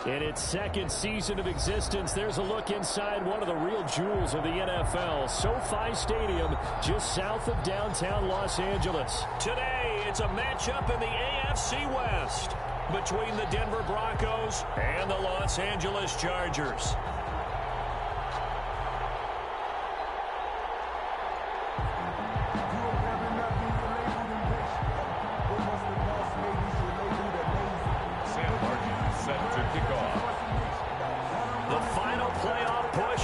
In its second season of existence, there's a look inside one of the real jewels of the NFL, SoFi Stadium, just south of downtown Los Angeles. Today, it's a matchup in the AFC West between the Denver Broncos and the Los Angeles Chargers.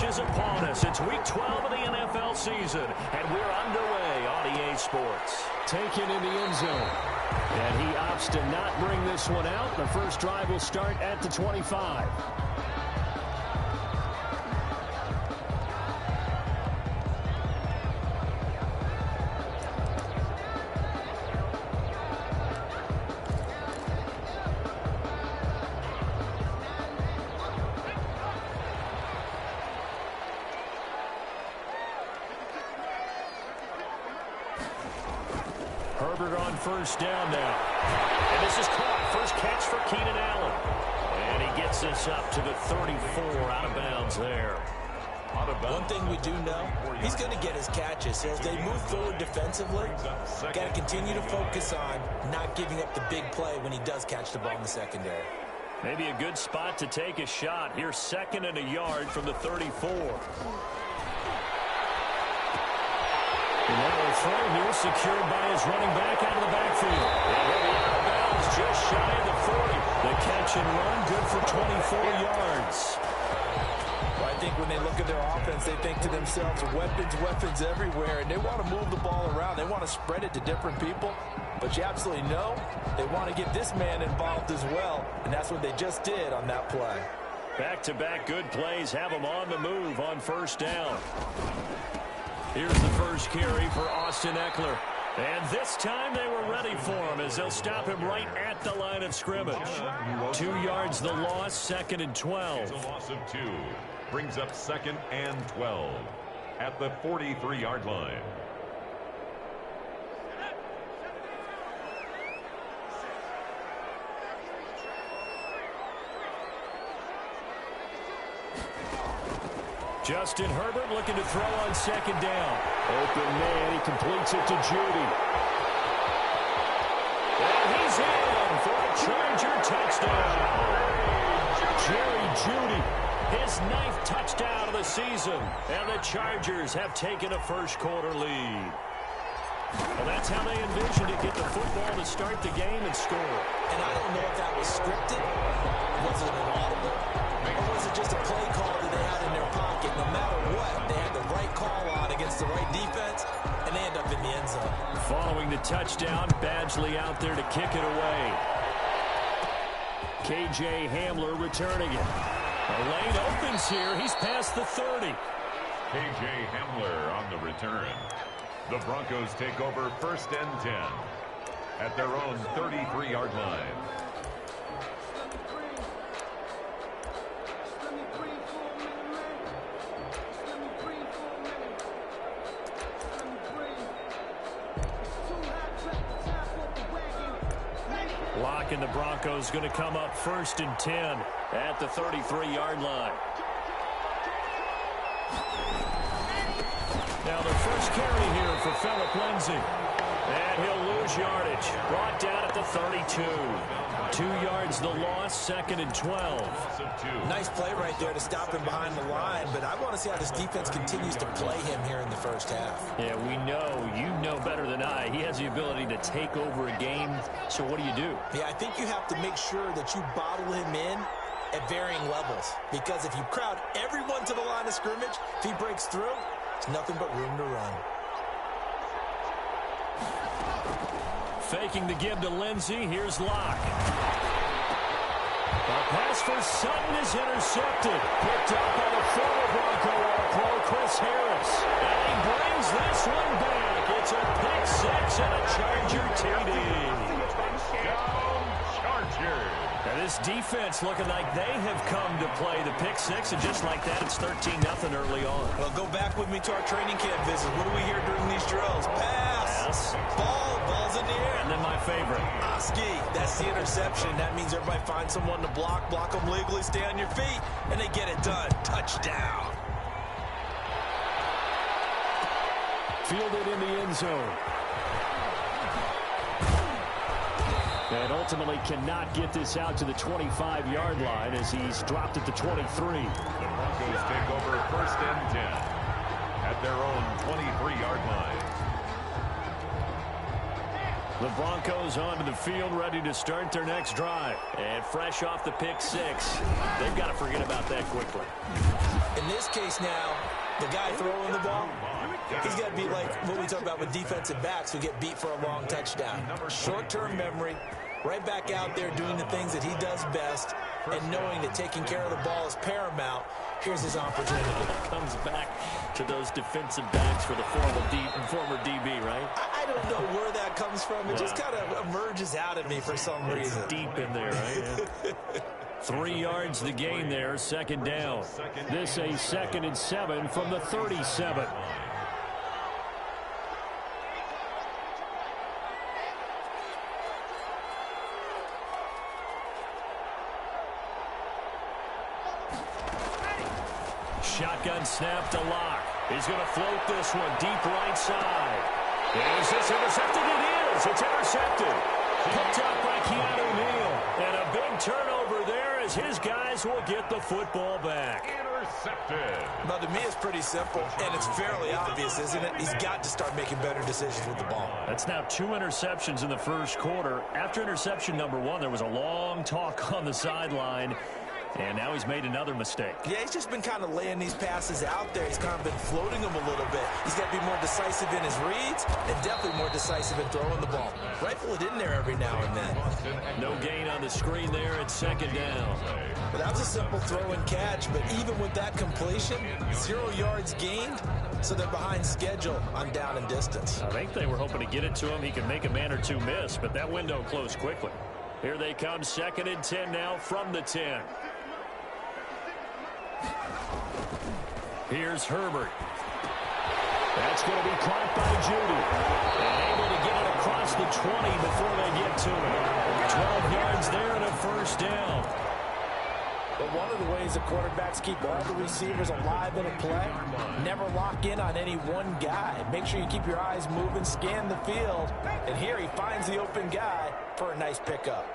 Upon us. It's week 12 of the NFL season, and we're underway on EA Sports. Taken in the end zone, and he opts to not bring this one out. The first drive will start at the 25. Herbert on first down now. And this is caught. First catch for Keenan Allen. And he gets this up to the 34, out of bounds there. One thing we do know, he's going to get his catches. So as they move forward defensively, got to continue to focus on not giving up the big play when he does catch the ball in the secondary. Maybe a good spot to take a shot. Here's 2nd and a yard from the 34. And now a throw here secured by his running back out of the backfield. And he'll be out of bounds just shy of the 40. The catch and run good for 24 yards. Well, I think when they look at their offense, they think to themselves, weapons everywhere, and they want to move the ball around. They want to spread it to different people. But you absolutely know they want to get this man involved as well, and that's what they just did on that play. Back-to-back good plays have them on the move on first down. Here's the first carry for Austin Eckler. And this time they were ready for him as they'll stop him right at the line of scrimmage. 2 yards the loss, 2nd and 12. It's a loss of 2. Brings up 2nd and 12 at the 43-yard line. Justin Herbert looking to throw on 2nd down. Open man, he completes it to Judy. And he's in for a Charger touchdown. Jerry Judy, his 9th touchdown of the season. And the Chargers have taken a first-quarter lead. Well, that's how they envisioned it, get the football to start the game and score. And I don't know if that was scripted. Was it an audible? Or was it just a play call that they had in their pocket? No matter what, they had the right call on against the right defense, and they end up in the end zone. Following the touchdown, Badgley out there to kick it away. K.J. Hamler returning it. The lane opens here. He's past the 30. K.J. Hamler on the return. The Broncos take over 1st and 10 at their own 33-yard line. And the Broncos going to come up 1st and 10 at the 33-yard line. Now the first carry here for Phillip Lindsay. And he'll lose yardage. Brought down at the 32. 2 yards the loss, 2nd and 12. Nice play right there to stop him behind the line, but I want to see how this defense continues to play him here in the first half. Yeah, we know. You know better than I. He has the ability to take over a game. So what do you do? Yeah, I think you have to make sure that you bottle him in at varying levels. Because if you crowd everyone to the line of scrimmage, if he breaks through, it's nothing but room to run. Faking the give to Lindsey. Here's Locke. The pass for Sutton is intercepted. Picked up by the former Bronco All-Pro Chris Harris. And he brings this one back. It's a pick-6 and a Charger TD. Down Chargers. Now this defense looking like they have come to play the pick-6, and just like that, it's 13-0 early on. Well, go back with me to our training camp visit. What do we hear during these drills? Pass! Gus. Ball's in the air. And then my favorite. Oski, that's the interception. That means everybody finds someone to block them legally, stay on your feet, and they get it done. Touchdown. Fielded in the end zone. And ultimately cannot get this out to the 25-yard line as he's dropped it to 23. The Broncos take over first and 10 at their own 23-yard line. The Broncos onto the field, ready to start their next drive. And fresh off the pick six, they've got to forget about that quickly. In this case now, the guy throwing the ball, he's got to be like what we talk about with defensive backs who get beat for a long touchdown. Short-term memory, right back out there doing the things that he does best, and knowing that taking care of the ball is paramount. Here's his opportunity. Comes back to those defensive backs for the former DB, right? I don't know where that comes from. It just kind of emerges out of me for some reason. It's deep in there, right? 3 yards the gain there, second down. This a 2nd and 7 from the 37. Shotgun snap to Locke. He's going to float this one deep right side. Is this intercepted? It is. It's intercepted. Picked up by Keanu Neal. And a big turnover there as his guys will get the football back. Intercepted. Now, to me, it's pretty simple, and it's fairly obvious, isn't it? He's got to start making better decisions with the ball. That's now 2 interceptions in the first quarter. After interception number 1, there was a long talk on the sideline. And now he's made another mistake. Yeah, he's just been kind of laying these passes out there. He's kind of been floating them a little bit. He's got to be more decisive in his reads and definitely more decisive in throwing the ball. Rifle it in there every now and then. No gain on the screen there at second down. But that was a simple throw and catch, but even with that completion, 0 yards gained, so they're behind schedule on down and distance. I think they were hoping to get it to him. He could make a man or two miss, but that window closed quickly. Here they come, 2nd and 10 now from the 10. Here's Herbert. That's going to be caught by Judy. And able to get it across the 20 before they get to it. 12 yards there and a first down. But one of the ways the quarterbacks keep all the receivers alive in a play, never lock in on any one guy. Make sure you keep your eyes moving, scan the field. And here he finds the open guy for a nice pickup.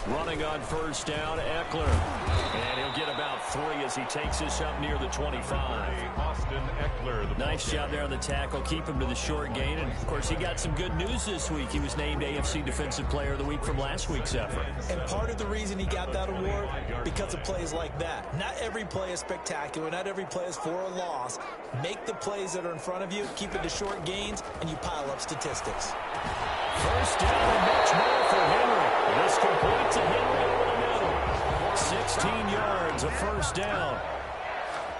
Running on first down, Eckler. And he'll get about 3 as he takes this up near the 25. Austin Eckler. Nice job there on the tackle. Keep him to the short gain. And, of course, he got some good news this week. He was named AFC Defensive Player of the Week from last week's effort. And part of the reason he got that award, because of plays like that. Not every play is spectacular. Not every play is for a loss. Make the plays that are in front of you, keep it to short gains, and you pile up statistics. First down and much more for Henry. This complete to Henry over the middle. 16 yards, a first down.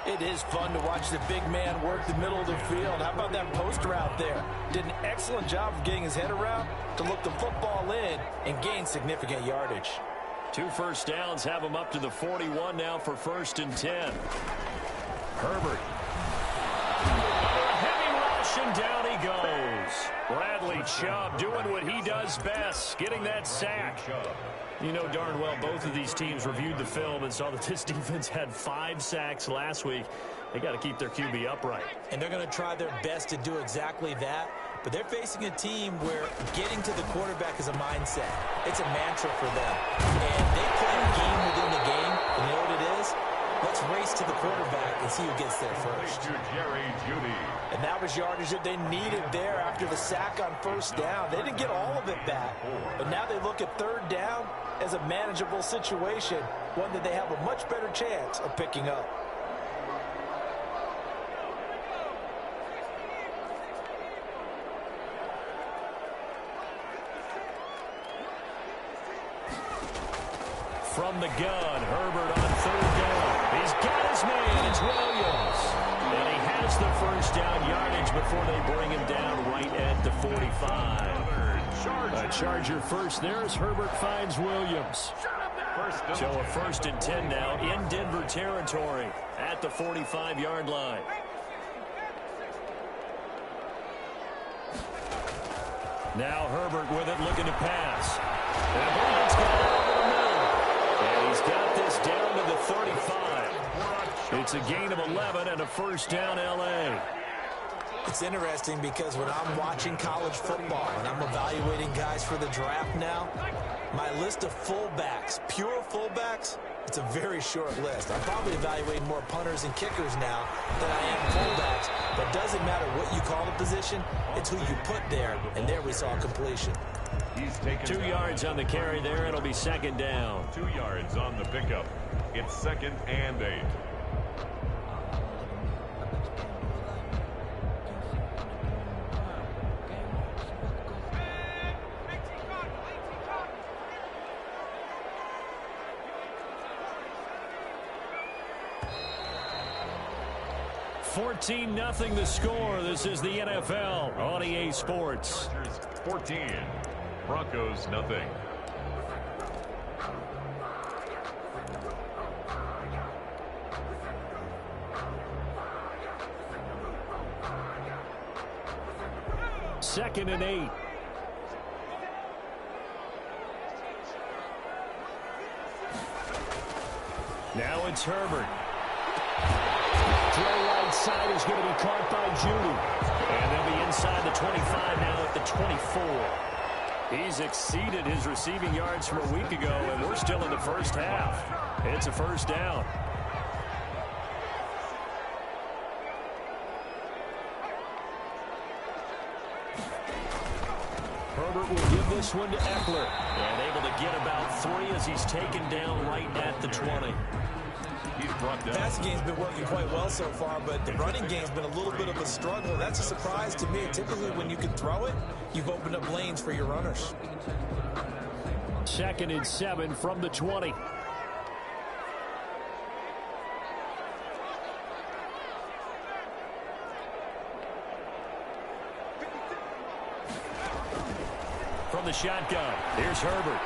It is fun to watch the big man work the middle of the field. How about that post route there? Did an excellent job of getting his head around to look the football in and gain significant yardage. 2 first downs have him up to the 41 now for 1st and 10. Herbert. Heavy rush and down he goes. Bradley Chubb doing what he does best, getting that sack. You know darn well both of these teams reviewed the film and saw that this defense had 5 sacks last week. They got to keep their QB upright. And they're going to try their best to do exactly that. But they're facing a team where getting to the quarterback is a mindset. It's a mantra for them. And they play a game within the game. And you know what it is? Let's race to the quarterback and see who gets there first. And that was yardage that they needed there after the sack on first down. They didn't get all of it back. But now they look at 3rd down as a manageable situation, one that they have a much better chance of picking up. From the gun, Herbert on 3rd down. He's got his man. It's Williams. And he has the first down yardage before they bring him down right at the 45. A Charger first there as Herbert finds Williams. So a 1st and 10 now in Denver territory at the 45-yard line. Now Herbert with it, looking to pass. And Herbert's got it over the middle. And he's got this down to the 35. It's a gain of 11 and a 1st down, L.A. It's interesting because when I'm watching college football and I'm evaluating guys for the draft now, my list of fullbacks, pure fullbacks, it's a very short list. I'm probably evaluating more punters and kickers now than I am fullbacks. But it doesn't matter what you call the position, it's who you put there. And there we saw completion. He's taken 2 yards on the carry there. It'll be 2nd down. 2 yards on the pickup. It's 2nd and 8. Nothing the score. This is the NFL on EA Sports. 14, Broncos nothing. Second and 8. Now it's Herbert. Throw right side is going to be caught by Judy. And they'll be inside the 25 now at the 24. He's exceeded his receiving yards from a week ago, and we're still in the first half. It's a 1st down. Herbert will give this one to Eckler. And able to get about 3 as he's taken down right at the 20. The passing game's been working quite well so far, but the running game's been a little bit of a struggle. That's a surprise to me. Typically, when you can throw it, you've opened up lanes for your runners. 2nd and 7 from the 20. From the shotgun, here's Herbert.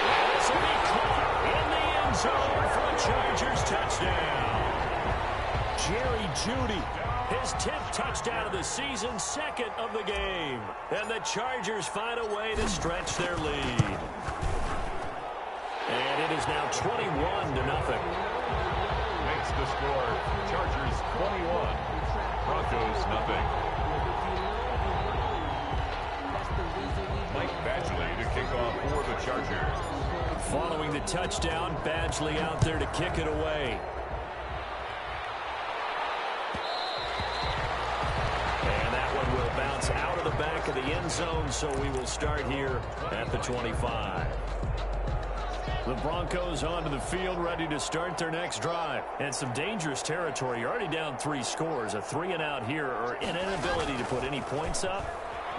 And this will be caught in the end zone for a Chargers touchdown. Jerry Jeudy, his 10th touchdown of the season, 2nd of the game. And the Chargers find a way to stretch their lead. And it is now 21-0. Makes the score. Chargers 21, Broncos nothing. Mike Badgley to kick off for the Chargers. Following the touchdown, Badgley out there to kick it away. And that one will bounce out of the back of the end zone, so we will start here at the 25. The Broncos onto the field, ready to start their next drive. And some dangerous territory. You're already down 3 scores. A 3-and-out here, or an inability to put any points up.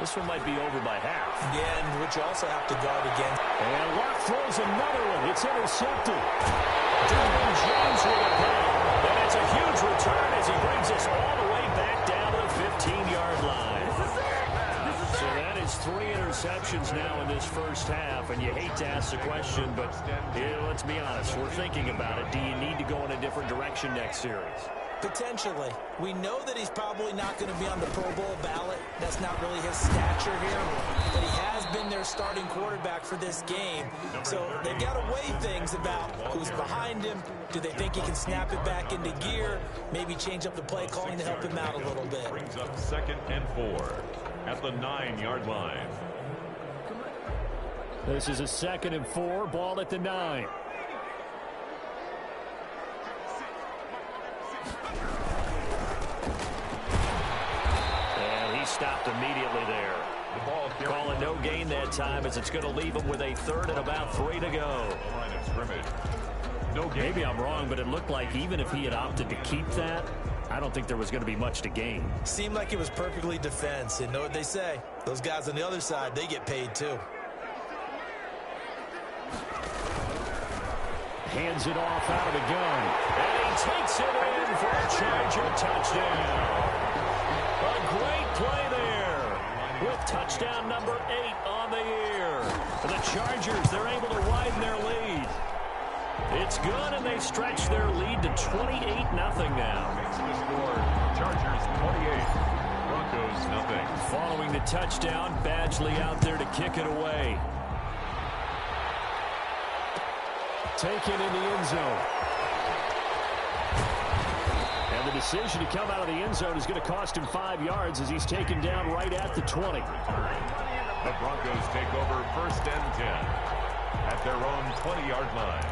This one might be over by half. Yeah, and which you also have to guard against. And Locke throws another one. It's intercepted. Derwin James with a play. And it's a huge return as he brings us all the way back down to the 15-yard line. So that is 3 interceptions now in this first half. And you hate to ask the question, but let's be honest. We're thinking about it. Do you need to go in a different direction next series? Potentially. We know that he's probably not going to be on the Pro Bowl ballot. That's not really his stature here. But he has been their starting quarterback for this game. So they've got to weigh things about who's behind him. Do they think he can snap it back into gear? Maybe change up the play calling to help him out a little bit. Brings up 2nd and 4 at the 9-yard line. This is a 2nd and 4, ball at the 9. Stopped immediately there. The ball calling no gain that time as it's going to leave him with a 3rd and about 3 to go. Line of scrimmage. No gain. Maybe I'm wrong, but it looked like even if he had opted to keep that, I don't think there was going to be much to gain. Seemed like it was perfectly defense. And know what they say? Those guys on the other side, they get paid too. Hands it off out of the gun. And he takes it in for a Charger touchdown. A great play there with touchdown number 8 on the year. And the Chargers, they're able to widen their lead. It's good, and they stretch their lead to 28-0 now. Makes the score Chargers 28, Broncos nothing. Following the touchdown, Badgley out there to kick it away. Taken in the end zone. And the decision to come out of the end zone is going to cost him 5 yards as he's taken down right at the 20. The Broncos take over 1st and 10 at their own 20-yard line.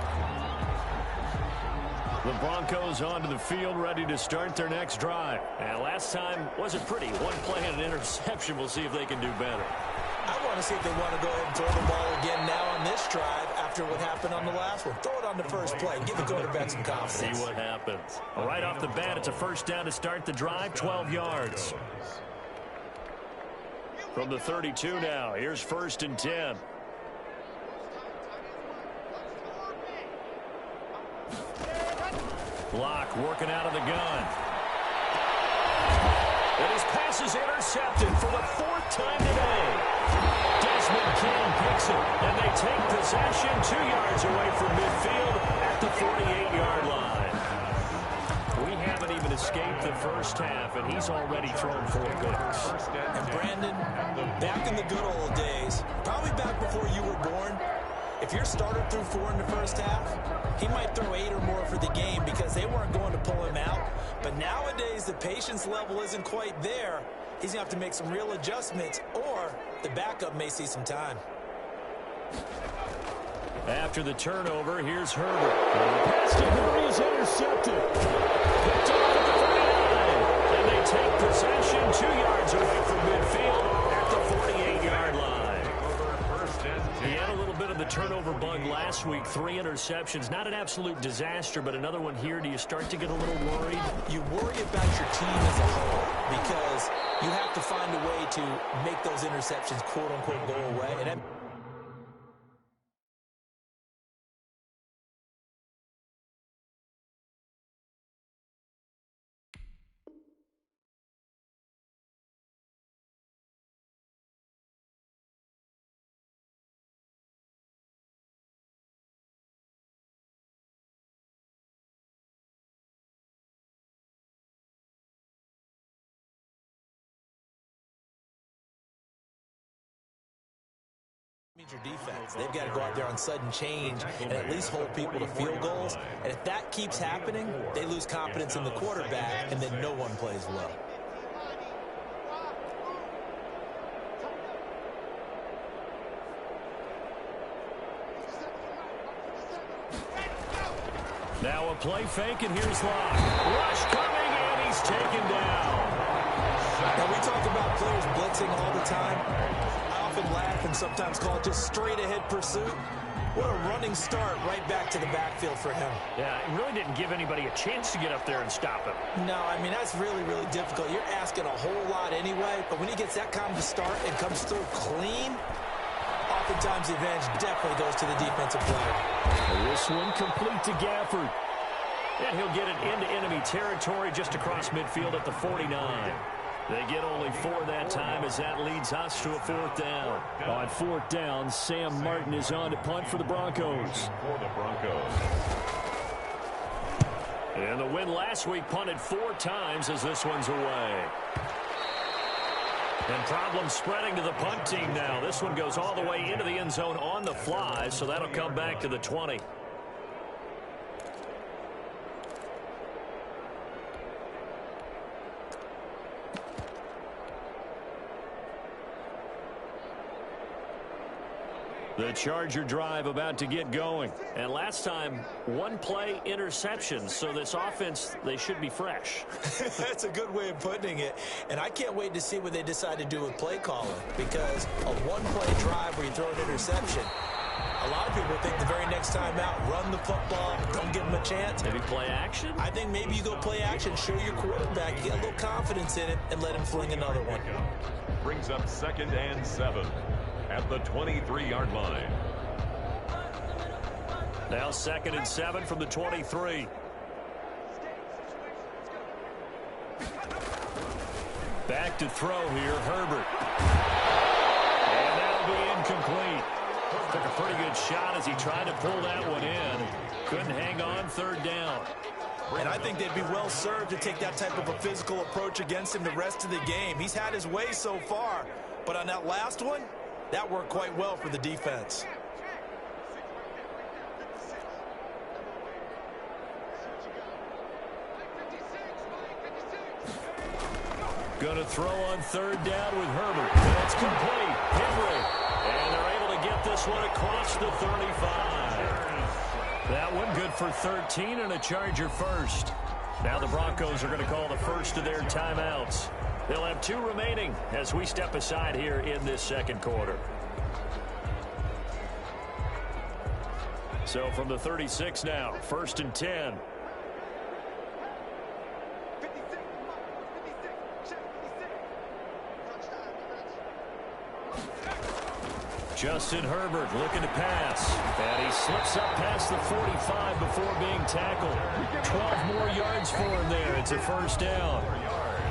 The Broncos onto the field, ready to start their next drive. And last time wasn't pretty. One play and an interception. We'll see if they can do better. I want to see if they want to go ahead and throw the ball again now on this drive after what happened on the last one. Throw it on the first play. Give the quarterback some confidence. See what happens. Right off the bat, it's a first down to start the drive, 12 yards. From the 32 now, here's 1st and 10. Block working out of the gun. And his pass is intercepted for the 4th time today. Desmond King picks it, and they take possession 2 yards away from midfield at the 48-yard line. We haven't even escaped the first half, and he's already thrown 4 picks. And Brandon, back in the good old days, probably back before you were born, if your starter threw 4 in the first half, he might throw 8 or more for the game because they weren't going to pull him out. But nowadays, the patience level isn't quite there. He's going to have to make some real adjustments, or the backup may see some time. After the turnover, here's Herbert. The pass to Herbert is intercepted. Picked off at the 39. And they take possession 2 yards away from midfield at the 48-yard line. He had a little bit of the turnover bug last week. 3 interceptions. Not an absolute disaster, but another one here. Do you start to get a little worried? You worry about your team as a whole because you have to find a way to make those interceptions, quote-unquote, go away. And that means your defense. They've got to go out there on sudden change and at least hold people to field goals. And if that keeps happening, they lose confidence in the quarterback, and then no one plays well. Now a play fake, and here's Locke. Rush coming, and he's taken down. Now, we talk about players blitzing all the time. I often laugh and sometimes call it just straight-ahead pursuit. What a running start right back to the backfield for him. Yeah, it really didn't give anybody a chance to get up there and stop him. No, I mean, that's really, really difficult. You're asking a whole lot anyway, but when he gets that kind of start and comes through clean, oftentimes the advantage definitely goes to the defensive player. This one complete to Gafford. And he'll get it into enemy territory just across midfield at the 49. They get only 4 that time as that leads us to a 4th down. On 4th down, Sam Martin is on to punt for the Broncos. For the Broncos. And the win last week punted 4 times as this one's away. And problems spreading to the punt team now. This one goes all the way into the end zone on the fly, so that'll come back to the 20. The Charger drive about to get going. And last time, 1 play interception. So this offense, they should be fresh. That's a good way of putting it. And I can't wait to see what they decide to do with play calling. Because a 1-play drive where you throw an interception, a lot of people think the very next time out, run the football, don't give them a chance. Maybe play action? I think maybe you go play action, show your quarterback, you get a little confidence in it, and let him fling another one. Brings up 2nd and 7 at the 23-yard line. Now 2nd and 7 from the 23. Back to throw here, Herbert. And that'll be incomplete. Took a pretty good shot as he tried to pull that one in. Couldn't hang on, third down. And I think they'd be well served to take that type of a physical approach against him the rest of the game. He's had his way so far, but on that last one, that worked quite well for the defense. Going to throw on third down with Herbert. That's complete. Henry. And they're able to get this one across the 35. That one good for 13 and a Charger first. Now the Broncos are going to call the first of their timeouts. They'll have 2 remaining as we step aside here in this second quarter. So from the 36 now, 1st and 10. Justin Herbert looking to pass. And he slips up past the 45 before being tackled. 12 more yards for him there. It's a first down.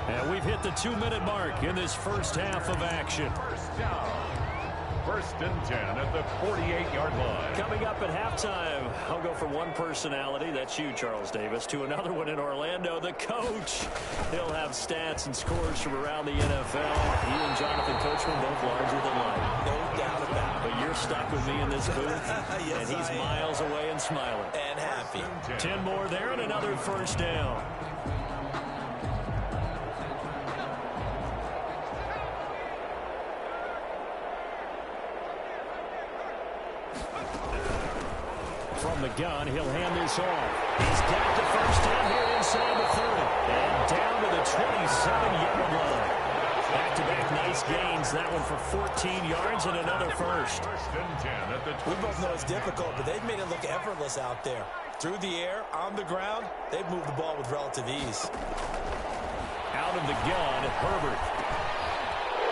And we've hit the 2-minute mark in this first half of action. First down. 1st and 10 at the 48-yard line. Coming up at halftime, I'll go from one personality, that's you, Charles Davis, to another one in Orlando, the coach. He'll have stats and scores from around the NFL. He and Jonathan Coachman both larger than life. No doubt about it. But you're stuck with me in this booth, Yes, and he's miles away and smiling. And happy. 10 more there and another first down. From the gun, he'll hand this off. He's got the first down here inside the 30. And down to the 27-yard line. Back-to-back nice gains. That one for 14 yards and another first. 1st and 10 at the 20. We both know it's difficult, but they've made it look effortless out there. Through the air, on the ground, they've moved the ball with relative ease. Out of the gun, Herbert.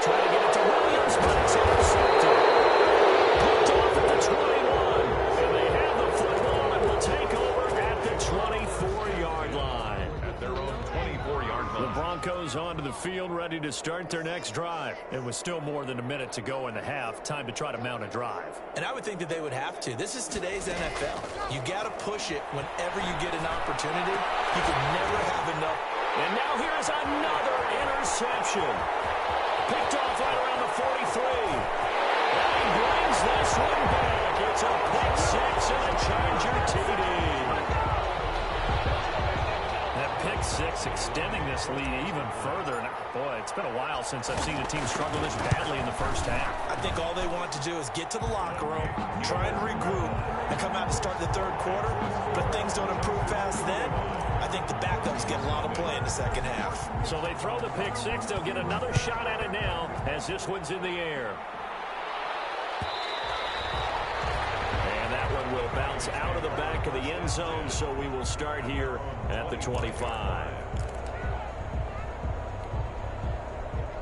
Trying to get it to Williams, but it's intercepted. Picked off at the 21. And they have the football and will take over at the 24-yard line. At their own 24-yard line. The Broncos onto the field, ready to start their next drive. It was still more than a minute to go in the half. Time to try to mount a drive. And I would think that they would have to. This is today's NFL. You got to push it whenever you get an opportunity. You can never have enough. And now here's another interception. Picked off right around the 43. And he brings this one back. It's a pick six and a Charger TD. That pick six extending this lead even further. And boy, it's been a while since I've seen a team struggle this badly in the first half. I think all they want to do is get to the locker room, try and regroup, and come out and start the third quarter. But if things don't improve fast then, I think the backups get a lot of play in the second half. So they throw the pick six. They'll get another shot at it now as this one's in the air. And that one will bounce out of the back of the end zone, so we will start here at the 25.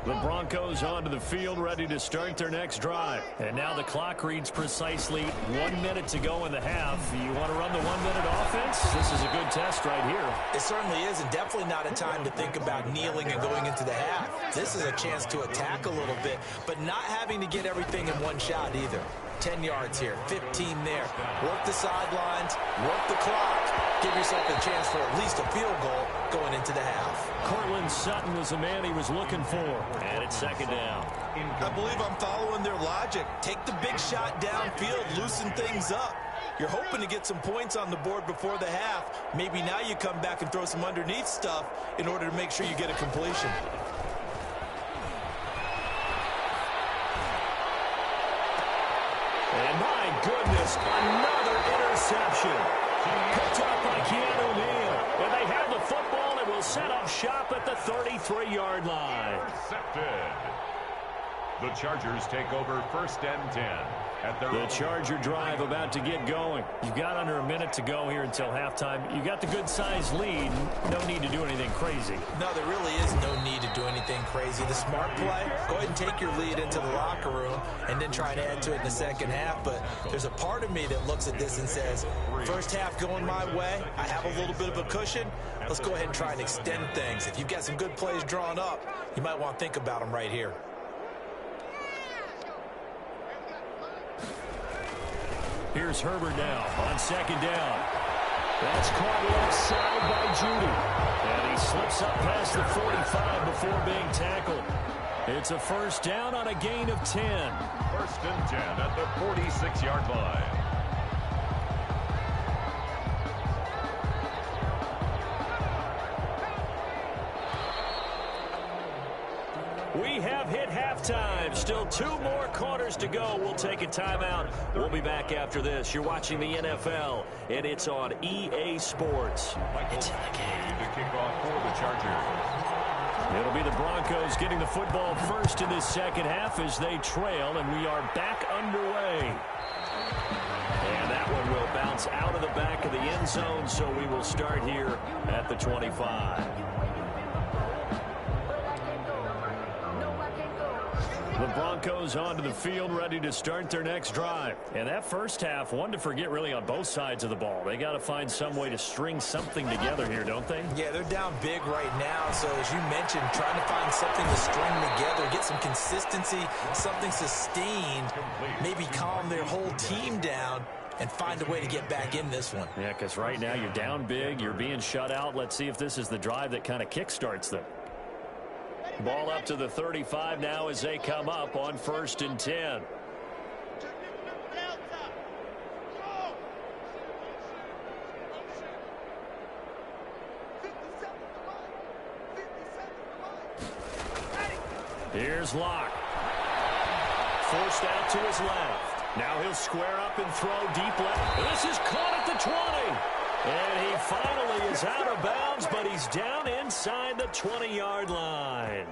The Broncos onto the field, ready to start their next drive. And now the clock reads precisely 1 minute to go in the half. You want to run the 1 minute offense? This is a good test right here. It certainly is, and definitely not a time to think about kneeling and going into the half. This is a chance to attack a little bit, but not having to get everything in one shot either. 10 yards here, 15 there. Work the sidelines, work the clock. Give yourself a chance for at least a field goal going into the half. Cortland Sutton was the man he was looking for. And it's second down. I believe I'm following their logic. Take the big shot downfield, loosen things up. You're hoping to get some points on the board before the half. Maybe now you come back and throw some underneath stuff in order to make sure you get a completion. And my goodness, another interception. Picked up by Keanu Neal. And they have the football and will set up shop at the 33-yard line. Intercepted. The Chargers take over 1st and 10. The Charger drive about to get going. You've got under a minute to go here until halftime. You got the good-sized lead. No need to do anything crazy. No, there really is no need to do anything crazy. The smart play, go ahead and take your lead into the locker room and then try to add to it in the second half. But there's a part of me that looks at this and says, first half going my way, I have a little bit of a cushion. Let's go ahead and try and extend things. If you've got some good plays drawn up, you might want to think about them right here. Here's Herbert now on second down. That's caught left side by Judy. And he slips up past the 45 before being tackled. It's a first down on a gain of 10. First and 10 at the 46-yard line. We have hit halftime. Still 2 more quarters to go. We'll take a timeout. We'll be back after this. You're watching the NFL, and it's on EA Sports. It's in the game. The kickoff for the Chargers. It'll be the Broncos getting the football first in this second half as they trail, and we are back underway. And that one will bounce out of the back of the end zone, so we will start here at the 25. The Broncos onto the field, ready to start their next drive. And that first half, one to forget really on both sides of the ball. They got to find some way to string something together here, don't they? Yeah, they're down big right now. So as you mentioned, trying to find something to string together, get some consistency, something sustained, maybe calm their whole team down and find a way to get back in this one. Yeah, because right now you're down big, you're being shut out. Let's see if this is the drive that kind of kickstarts them. Ball up to the 35 now as they come up on first and 10. Here's Locke. Forced out to his left. Now he'll square up and throw deep left. This is caught at the 20. And he finally is out of bounds, but he's down inside the 20-yard line.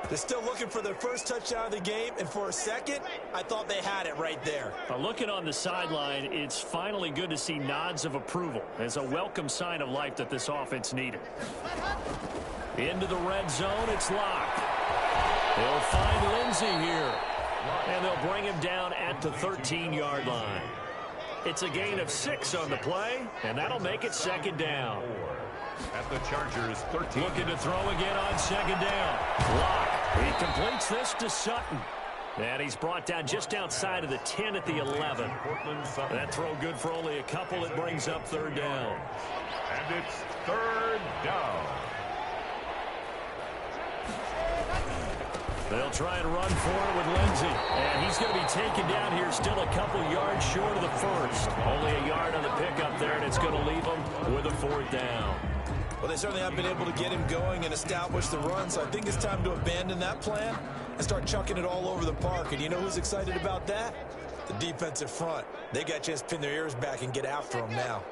They're still looking for their first touchdown of the game, and for a second, I thought they had it right there. Looking on the sideline, it's finally good to see nods of approval as a welcome sign of life that this offense needed. Into the red zone, it's Locke. They'll find Lindsey here, and they'll bring him down at the 13-yard line. It's a gain of 6 on the play, and that'll make it second down. At the Chargers, 13. Looking to throw again on second down. Locke. He completes this to Sutton. And he's brought down just outside of the 10 at the 11. That throw good for only a couple. It brings up third down. And it's third down. They'll try and run for it with Lindsey. And he's going to be taken down here still a couple yards short of the first. Only a yard on the pickup there, and it's going to leave him with a fourth down. Well, they certainly have been able to get him going and establish the run, so I think it's time to abandon that plan and start chucking it all over the park. And you know who's excited about that? The defensive front. They got a chance to pin their ears back and get after him now.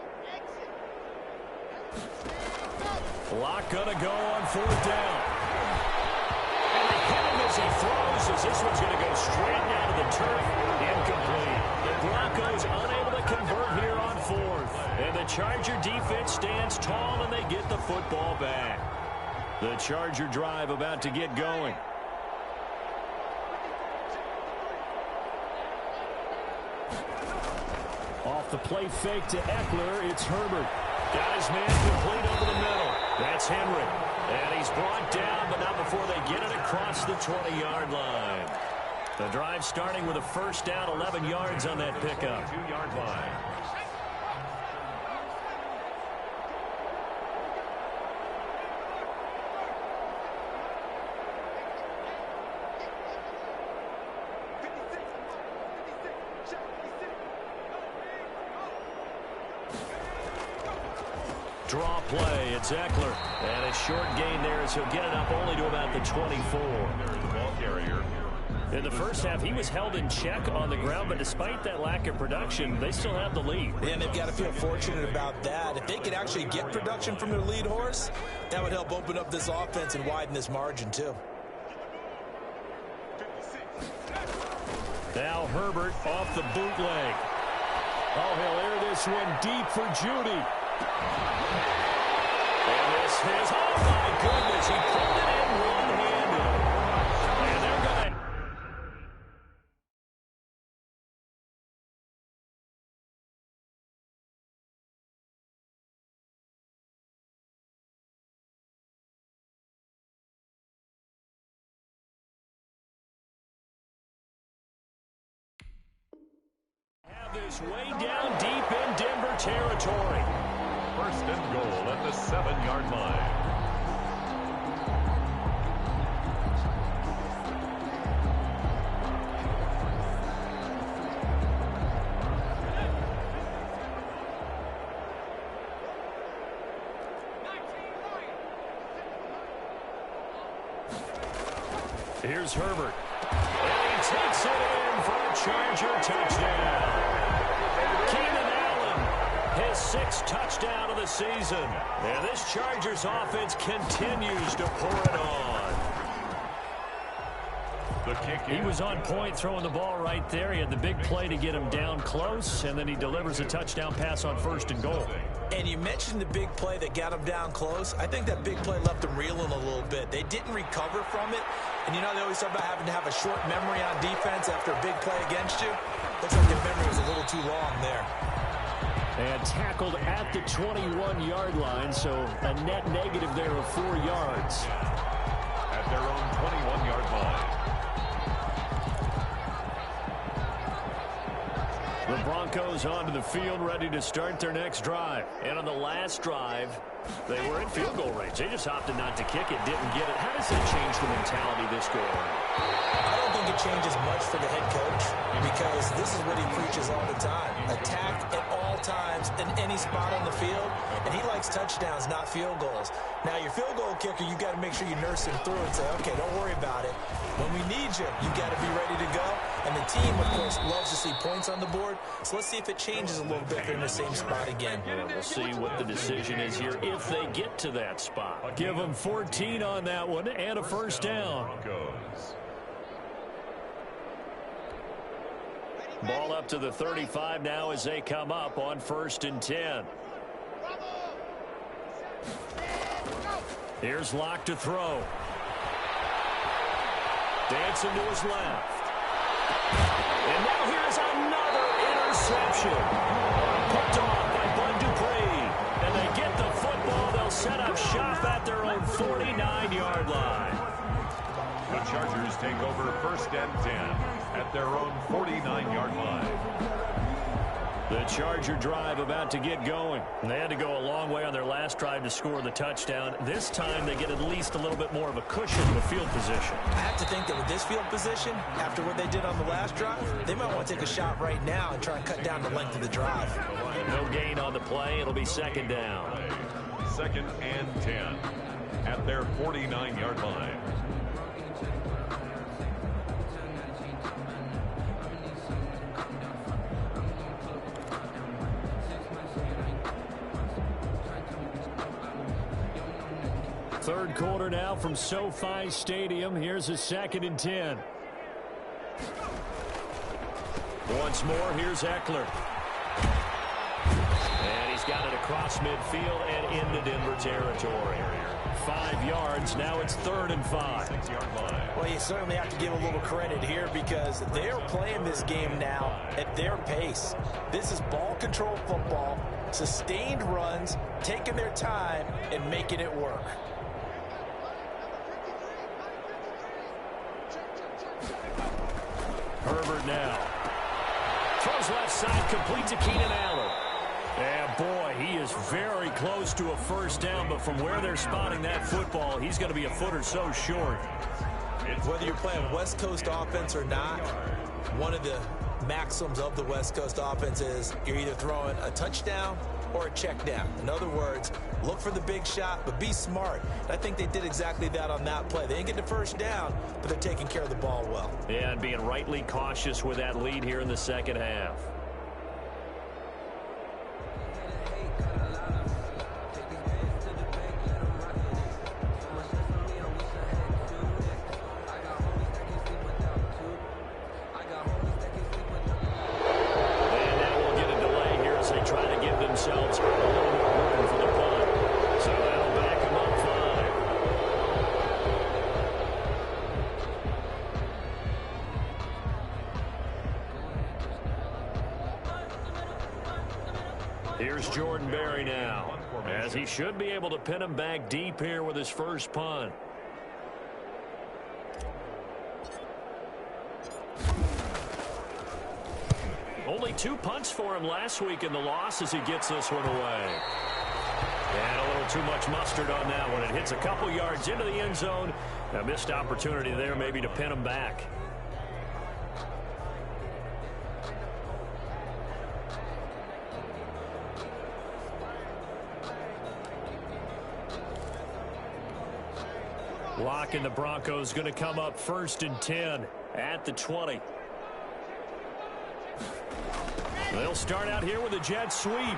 Locke going to go on fourth down. And they hit him as he throws, as this one's going to go straight down to the turf. Incomplete. The Broncos unable to convert here on fourth. And the Charger defense stands tall, and they get the football back. The Charger drive about to get going. Off the play fake to Eckler, it's Herbert. Got his man complete over the middle. That's Henry. And he's brought down, but not before they get it across the 20-yard line. The drive starting with a first down, 11 yards on that pickup. 2-yard line. Draw play, it's Eckler. And a short gain there as he'll get it up only to about the 24. There's the ball carrier. In the first half, he was held in check on the ground, but despite that lack of production, they still have the lead. And they've got to feel fortunate about that. If they could actually get production from their lead horse, that would help open up this offense and widen this margin, too. Now Herbert off the bootleg. Oh, he'll air this one deep for Judy. And this is, oh my goodness, he pulled it in one-handed. And they're going to... this way down deep in Denver territory. First and goal at the 7-yard line. Here's Herbert. And he takes it in for a Charger touchdown. Keenan Allen, his 6th touchdown of the season. And this Chargers offense continues to pour it on. The kick He was on point throwing the ball right there. He had the big play to get him down close, and then he delivers a touchdown pass on 1st and goal. And you mentioned the big play that got him down close. I think that big play left him reeling a little bit. They didn't recover from it. And you know they always talk about having to have a short memory on defense after a big play against you. Looks like their memory was a little too long there. And tackled at the 21-yard line, so a net negative there of 4 yards. At their own 21-yard line. The Broncos onto the field, ready to start their next drive. And on the last drive, they were in field goal range. They just opted not to kick it, didn't get it. How does that change the mentality this go on? I don't think it changes much for the head coach because this is what he preaches all the time. Attack at all times in any spot on the field, and he likes touchdowns, not field goals. Now, your field goal kicker, you got to make sure you nurse him through and say, okay, don't worry about it. When we need you, you got to be ready to go. And the team, of course, loves to see points on the board. So let's see if it changes a little bit if they're in the same spot again. We'll see what the decision is here if they get to that spot. Give them 14 on that one and a 1st down. Ball up to the 35 now as they come up on 1st and 10. Here's Locke to throw. Dancing to his left. And now here's another interception. Picked off by Bud Dupree. And they get the football. They'll set up shop at their own 49-yard line. The Chargers take over 1st and 10 at their own 49-yard line. The Charger drive about to get going. They had to go a long way on their last drive to score the touchdown. This time they get at least a little bit more of a cushion with field position. I have to think that with this field position, after what they did on the last drive, they might want to take a shot right now and try and cut down the length of the drive. No gain on the play. It'll be 2nd down. 2nd and 10 at their 49-yard line. Third quarter now from SoFi Stadium. Here's a 2nd and 10. Once more, here's Eckler. And he's got it across midfield and into Denver territory. 5 yards. Now it's 3rd and 5. 6-yard line. Well, you certainly have to give a little credit here because they're playing this game now at their pace. This is ball control football, sustained runs, taking their time, and making it work. Herbert now. Throws left side, complete to Keenan Allen. And boy, he is very close to a 1st down, but from where they're spotting that football, he's going to be a foot or so short. Whether you're playing West Coast offense or not, one of the maxims of the West Coast offense is you're either throwing a touchdown or a check down. In other words, look for the big shot, but be smart. And I think they did exactly that on that play. They didn't get the 1st down, but they're taking care of the ball well. Yeah, and being rightly cautious with that lead here in the 2nd half. Here's Jordan Berry now, as he should be able to pin him back deep here with his first punt. Only 2 punts for him last week in the loss as he gets this one away. And a little too much mustard on that one. It hits a couple yards into the end zone. A missed opportunity there maybe to pin him back. Lock and the Broncos going to come up 1st and 10 at the 20. They'll start out here with a jet sweep. And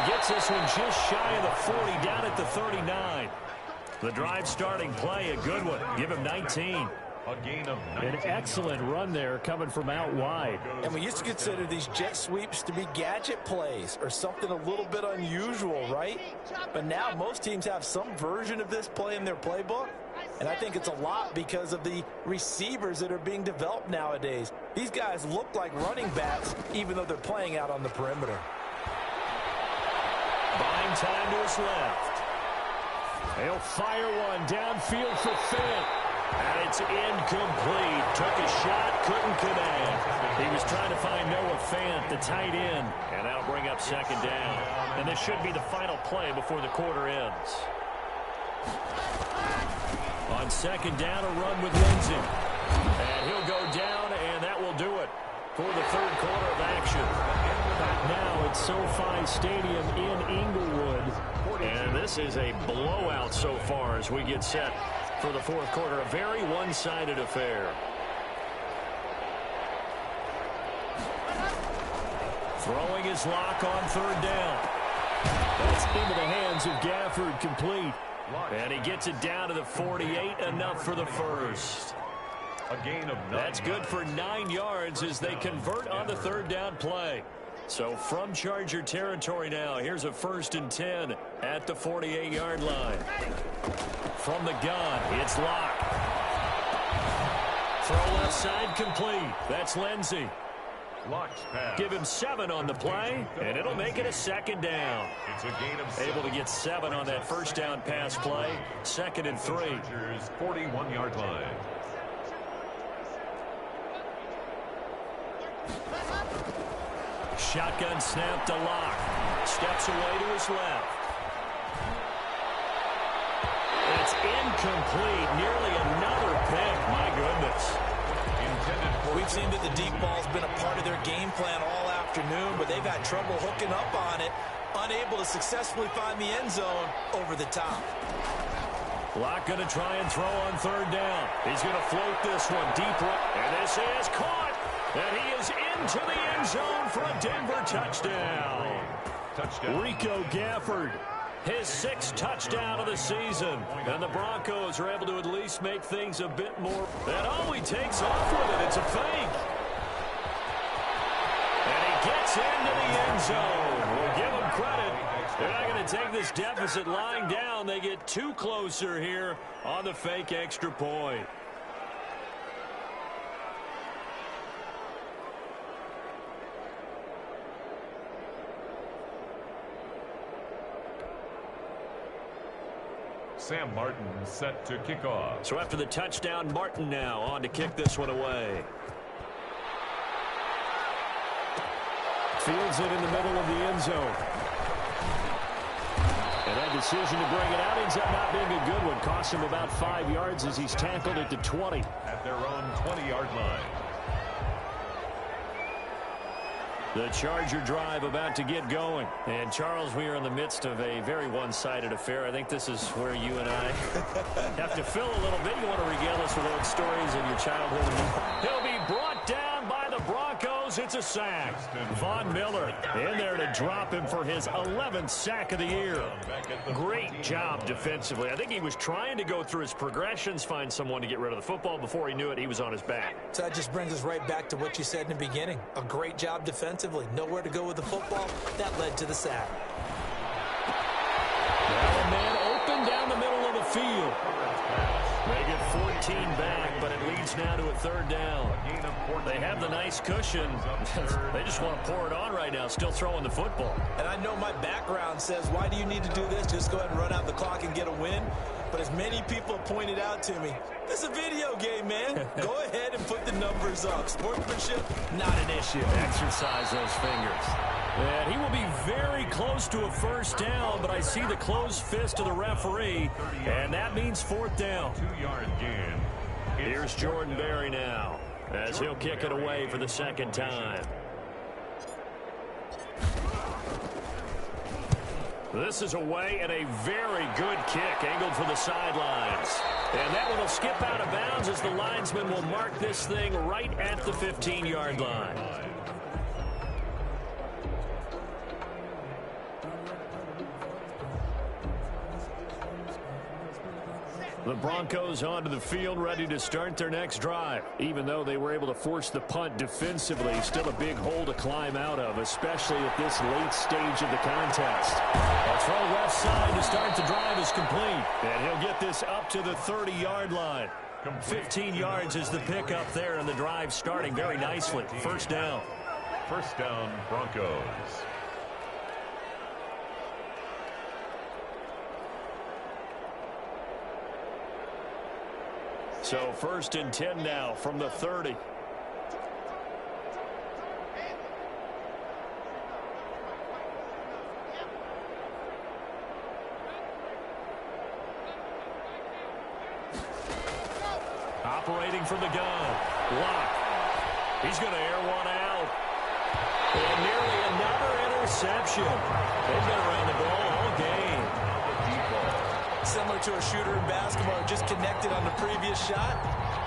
he gets this one just shy of the 40, down at the 39. The drive starting play, a good one. Give him 19. A gain of 19. An excellent run there coming from out wide. And we used to consider these jet sweeps to be gadget plays or something a little bit unusual, right? But now most teams have some version of this play in their playbook. And I think it's a lot because of the receivers that are being developed nowadays. These guys look like running backs even though they're playing out on the perimeter. Buying time to his left. He'll fire one downfield for Finn. And it's incomplete. Took a shot, couldn't connect. He was trying to find Noah Fant, the tight end. And that'll bring up 2nd down. And this should be the final play before the quarter ends. On 2nd down, a run with Lindsey. And he'll go down, and that will do it for the 3rd quarter of action. Now it's SoFi Stadium in Inglewood. And this is a blowout so far as we get set for the 4th quarter. A very one-sided affair. Throwing his lock on 3rd down. That's into the hands of Gafford, complete. And he gets it down to the 48, enough for the first. A gain of 9. That's good for 9 yards as they convert on the 3rd down play. So from Charger territory now, here's a 1st and 10 at the 48-yard line. From the gun, it's Locke. Throw left side complete. That's Lindsey. Locke's pass. Give him 7 on the play, and it'll make it a 2nd down. It's a gain of 7. Able to get 7 on that 1st down pass play. 2nd and 3. Chargers 41-yard line. Shotgun snap to Locke. Steps away to his left. It's incomplete. Nearly another pick. My goodness. We've seen that the deep ball's been a part of their game plan all afternoon, but they've had trouble hooking up on it, unable to successfully find the end zone over the top. Locke going to try and throw on 3rd down. He's going to float this one deep right. And this is caught. And he is into the end zone for a Denver touchdown. Rico Gafford, his 6th touchdown of the season. And the Broncos are able to at least make things a bit more. And oh, he takes off with it. It's a fake. And he gets into the end zone. We'll give him credit. They're not going to take this deficit lying down. They get 2 closer here on the fake extra point. Sam Martin set to kick off. So after the touchdown, Martin now on to kick this one away. Fields it in the middle of the end zone. And that decision to bring it out ends up not being a good one. Costs him about 5 yards as he's tackled at the 20. At their own 20-yard line. The Charger drive about to get going. And, Charles, we are in the midst of a very one-sided affair. I think this is where you and I have to fill a little bit. You want to regale us with old stories in your childhood. He'll be brought down by the Broncos. It's a sack. Von Miller in there to drop him for his 11th sack of the year. Great job defensively. I think he was trying to go through his progressions, find someone to get rid of the football. Before he knew it, he was on his back. So that just brings us right back to what you said in the beginning. A great job defensively. Nowhere to go with the football. That led to the sack. Now a man open down the middle of the field. They get 14 back, but it leads now to a third down. They have the nice cushion. They just want to pour it on right now, still throwing the football. And I know my background says, why do you need to do this? Just go ahead and run out the clock and get a win. But as many people pointed out to me, this is a video game, man. Go ahead and put the numbers up. Sportsmanship, not an issue. Exercise those fingers. And he will be very close to a first down, but I see the closed fist of the referee, and that means fourth down. 2-yard gain. Here's Jordan Berry now, as he'll kick it away for the second time. This is away, and a very good kick angled for the sidelines. And that one will skip out of bounds as the linesman will mark this thing right at the 15-yard line. The Broncos onto the field, ready to start their next drive. Even though they were able to force the punt defensively, still a big hole to climb out of, especially at this late stage of the contest. A throw left side to start the drive is complete, and he'll get this up to the 30-yard line. 15 yards is the pickup there, and the drive starting very nicely. First down. First down, Broncos. So 1st and 10 now from the 30. Operating from the gun. Lock. He's going to air one out. And nearly another interception. They've been around the ball all game. Similar to a shooter in basketball, just connected on the previous shot.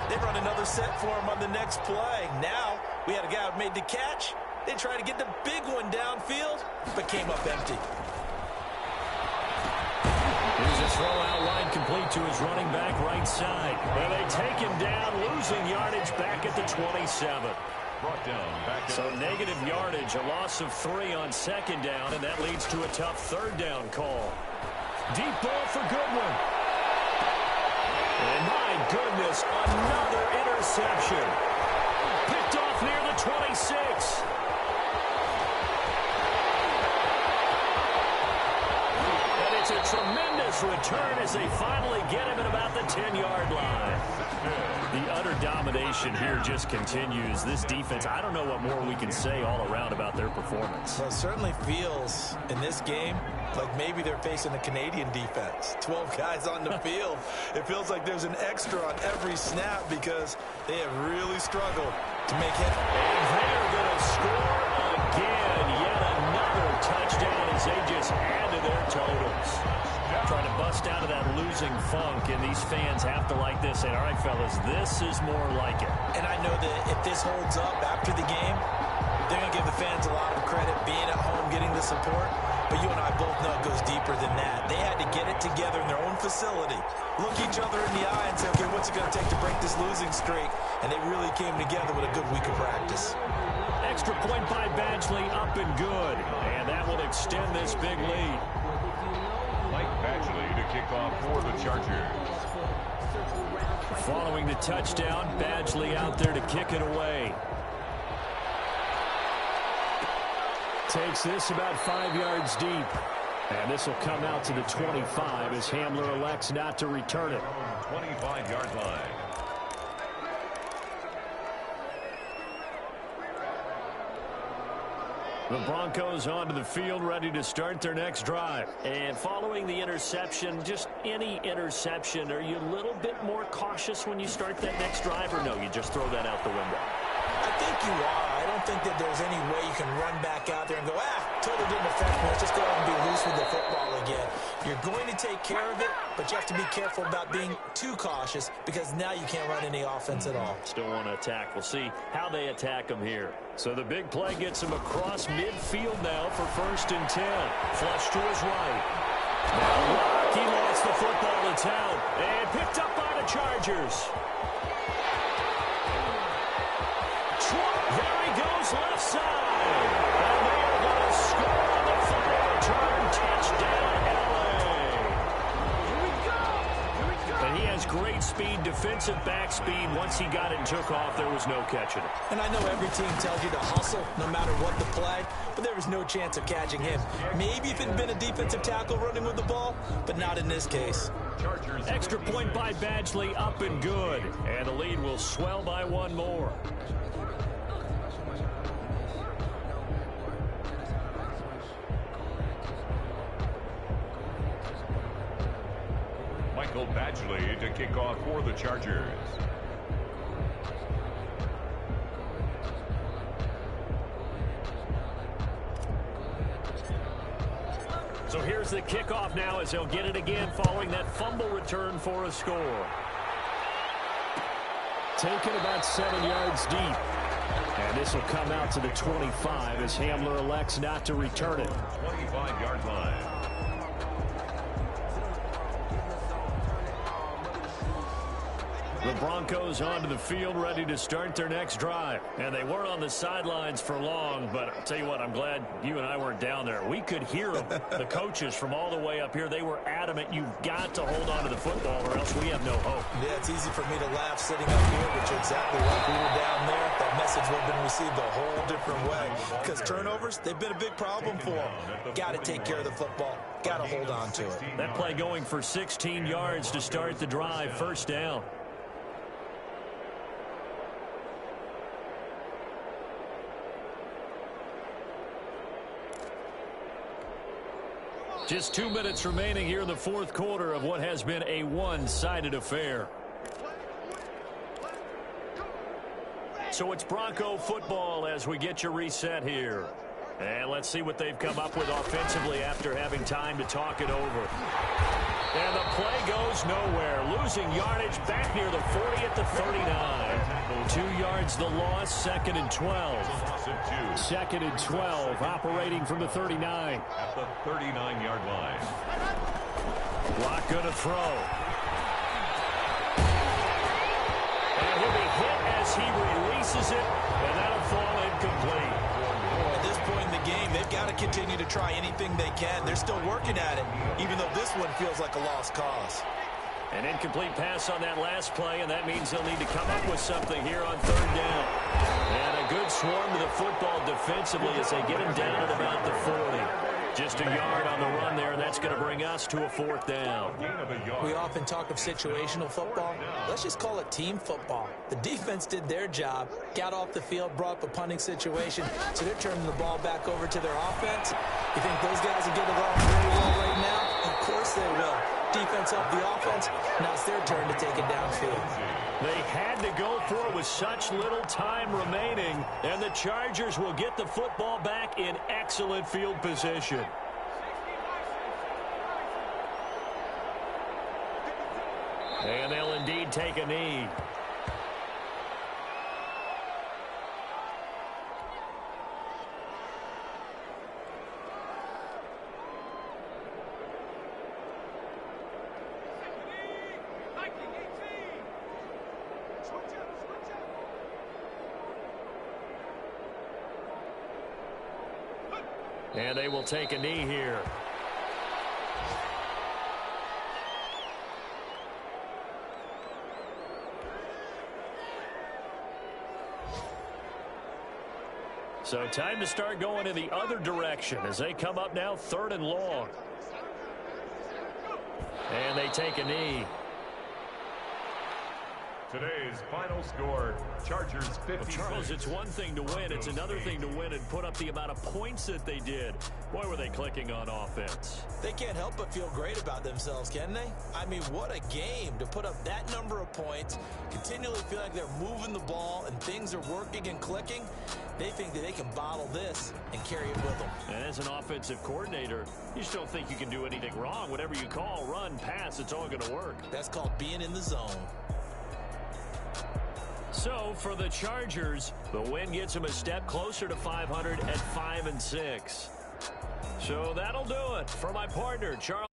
They run another set for him on the next play. Now, we had a guy who made the catch. They tried to get the big one downfield, but came up empty. Here's a throw out wide complete to his running back right side. And they take him down, losing yardage back at the 27. Brought down back. So negative yardage, a loss of 3 on second down, and that leads to a tough third down call. Deep ball for Goodwin. And my goodness, another interception. Picked off near the 26. And it's a tremendous return as they finally get him at about the 10-yard line. The utter domination here just continues. This defense, I don't know what more we can say all around about their performance. Well, it certainly feels in this game like maybe they're facing a Canadian defense. 12 guys on the field. It feels like there's an extra on every snap because they have really struggled to make it. And they're going to score again. Yet another touchdown as they just add to their totals. Trying to bust out of that losing funk, and these fans have to like this. Say, all right, fellas, this is more like it. And I know that if this holds up after the game, they're going to give the fans a lot of credit being at home, getting the support. But you and I both know it goes deeper than that. They had to get it together in their own facility, look each other in the eye and say, okay, what's it going to take to break this losing streak? And they really came together with a good week of practice. Extra point by Badgley, up and good. And that will extend this big lead. Mike Badgley to kick off for the Chargers. Following the touchdown, Badgley out there to kick it away. Takes this about 5 yards deep. And this will come out to the 25 as Hamler elects not to return it. 25-yard line. The Broncos onto the field, ready to start their next drive. And following the interception, just any interception, are you a little bit more cautious when you start that next drive, or no, you just throw that out the window? I think you are. I don't think that there's any way you can run back out there and go, totally didn't affect me. Let's just go out and be loose with the football again. You're going to take care of it, but you have to be careful about being too cautious because now you can't run any offense at all. Still want to attack. We'll see how they attack them here. So the big play gets him across midfield now for 1st and 10. Flush to his right. Now Locke, he lost the football. It's out. And picked up by the Chargers. There he goes left side. And they are going to score on the final return. Touchdown, LA. And he has has great speed, defensive back speed. Once he got it and took off, there was no catching it. And I know every team tells you to hustle no matter what the play, but there was no chance of catching him. Maybe if it had been a defensive tackle running with the ball, but not in this case. Extra point by Badgley, up and good. And the lead will swell by one more. Badgley to kick off for the Chargers. So here's the kickoff now as they'll get it again following that fumble return for a score. Taken about 7 yards deep. And this will come out to the 25 as Hamler elects not to return it. 25-yard line. The Broncos onto the field ready to start their next drive. And they weren't on the sidelines for long, but I'll tell you what, I'm glad you and I weren't down there. We could hear them, the coaches from all the way up here. They were adamant, you've got to hold on to the football or else we have no hope. Yeah, it's easy for me to laugh sitting up here, but you're exactly right. We were down there. That message would have been received a whole different way. Because turnovers, they've been a big problem for them. Got to take care of the football. Got to hold on to it. That play going for 16 yards to start the drive, first down. Just 2 minutes remaining here in the fourth quarter of what has been a one-sided affair. So it's Bronco football as we get you reset here. And let's see what they've come up with offensively after having time to talk it over. And the play goes nowhere. Losing yardage back near the 40 at the 39. 2 yards the loss, second and 12. Second and 12, operating from the 39. At the 39-yard line. Lock going to throw. And he'll be hit as he releases it, and that'll fall incomplete. At this point in the game, they've got to continue to try anything they can. They're still working at it, even though this one feels like a lost cause. An incomplete pass on that last play, and that means they'll need to come up with something here on third down. And a good swarm to the football defensively as they get him down at about the 40. Just a yard on the run there, and that's going to bring us to a fourth down. We often talk of situational football. Let's just call it team football. The defense did their job, got off the field, brought up a punting situation, so they're turning the ball back over to their offense. You think those guys will get along very well right now? Of course they will. Defense up the offense. Now it's their turn to take it downfield. They had to go for it with such little time remaining, and the Chargers will get the football back in excellent field position. And they'll indeed take a knee. And they will take a knee here. So time to start going in the other direction as they come up now third and long. And they take a knee. Today's final score, Chargers 56. Well, Charles, it's one thing to win. It's another thing to win and put up the amount of points that they did. Boy, were they clicking on offense. They can't help but feel great about themselves, can they? I mean, what a game to put up that number of points, continually feel like they're moving the ball and things are working and clicking. They think that they can bottle this and carry it with them. And as an offensive coordinator, you just don't think you can do anything wrong. Whatever you call, run, pass, it's all going to work. That's called being in the zone. So for the Chargers, the win gets them a step closer to 500 at 5-6. So that'll do it. For my partner, Charles.